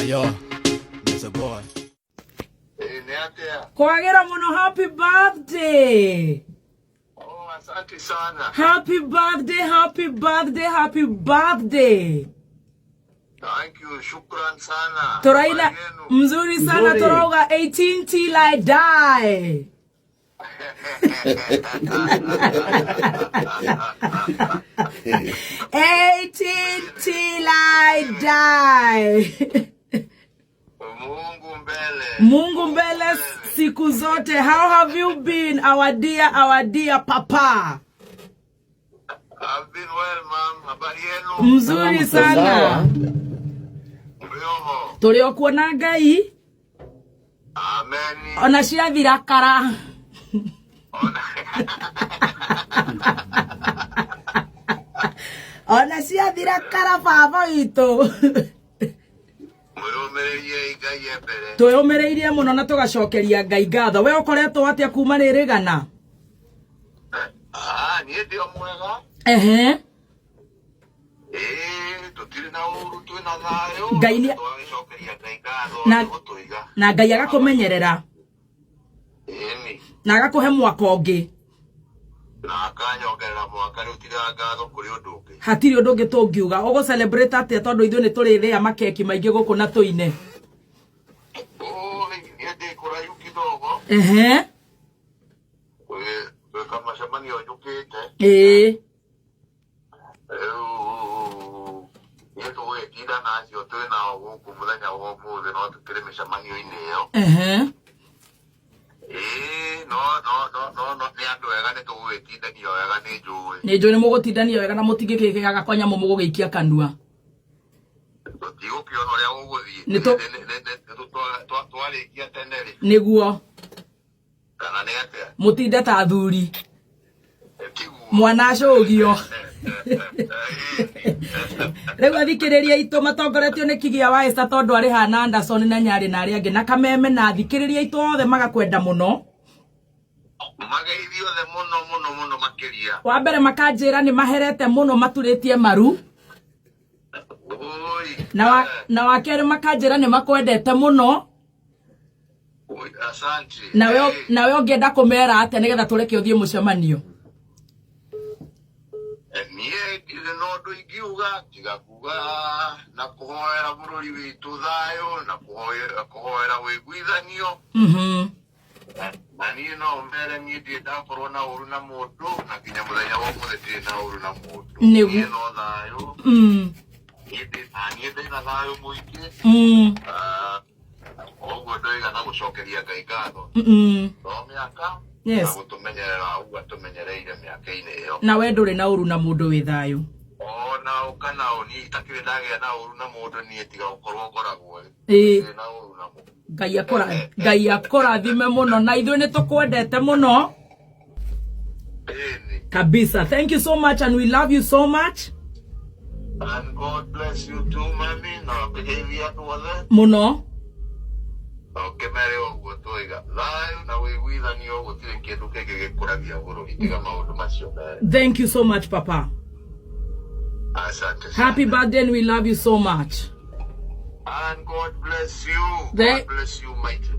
Yo, there's a boy. Kwagera muno, happy birthday. Oh, asante sana. Happy birthday, happy birthday, happy birthday. Thank you, shukran sana. Toraina mzuri sana, toroga 18 till I die. 18 till I die. Mungu mbele siku zote. How have you been, our dear papa? I've been well, ma'am. Habari yenu? Mzuri sana. Tuliokuona Ngai. Amen. Ona ciathira kara. Ona ciathira kara baba witũ. Twĩyũmĩrĩirie mũno na tũgacokeria Ngai ngatho. We ũkoretwo atĩa kuma rĩrĩgana? Niĩ ndĩ o mwega. Tũtirĩ na ũru, twĩna thayũ. Ngai nĩ tũgacokeria Ngai ngatho gũtũiga. Na Ngai agakũmenyerera. Na agakũhe mwaka ũngĩ. Na akanyongerera mwaka rĩu tiga ngatho kũrĩ ũndũ ũngĩ. Hatirĩ ũndũ ũngĩ tũngiuga. Ũgũ celebrate atĩa tondũ ithuĩ nĩ tũrĩrĩa makeki maingĩ gũkũ na tũine? Niĩ ndĩ kũraihu kidogo. Kama shamanio njũkĩte. Yetu gwĩtinda nacio twĩnao gũkũ mũthenya wa ũmũthĩ no tũkĩrĩ mĩcemanio-inĩ ĩyo. No nĩ andũ ega nĩ tũgũgĩtindania wega nĩ njũĩ. Nĩ njũĩ nĩ mũgũtindania wega na mũtingĩkĩkaga kwa nyamũ mũgũgĩikia kanua. Tũtigũkĩona ũrĩa gũgũthiĩ. Twarĩkia tene rĩ. Nĩguo. Kana nĩ atĩa? Mũtinde ta athuri. Mwana acũgio. Rĩu athikĩrĩria itũ matongoretio nĩ Kĩgia wa Esther tondũ arĩ hana Anderson na Nyarĩ na arĩa angĩ na Kameme na athikĩrĩria itũ othe magakwenda mũno. Magaithio othe mũno makĩria. Wa mbere makanjĩra nĩ maherete mũno maturĩtie maru. Na wa kerĩ makanjĩra nĩ makwendete mũno. Asante. Nawe ũngĩenda kũmera atĩa nĩgetha tũreke ũthiĩ mũcemanio? Niĩ ndirĩ na ũndũ ingiuga tiga kuga na kũhoera bũrũri witũ thayũ na kũhoera wĩiguithanio. Na niĩ no mbere niĩ ndirĩ ndakorwo na ũru na mũndũ na nginya mũthenya wa ũmũthĩ ndirĩ na ũru na mũndũ. Niĩ no thayũ. Niĩ ndĩna thayũ mũingĩ. Ũguo ndoiga na gũcokeria Ngai ngatho. No mĩaka na gũtũmenyerera ũguo atũmenyereire mĩaka-inĩ ĩyo. Na we ndũrĩ na ũru na mũndũ wĩ thayũ? Ona ũkana niĩ itakĩrĩ ndagĩa na ũru na mũndũ niĩ tiga gũkorwo ngoragwo na ũru na mũndũ. Ngai akũrathime mũno na ithuĩ nĩ tũkwendete mũno. Kabisa. Thank you so much and we love you so much. And God bless you too, mami. Na behavior tuothe. Mũno. Kemere ũguo tũiga thayũ na wĩiguithanio gũtirĩ kĩndũ kĩngĩ gĩkũragia bũrũri tiga maũndũ macio merĩ. Thank you so much, Papa. Asante. Happy birthday and we love you so much. And God bless you. God bless you, mighty.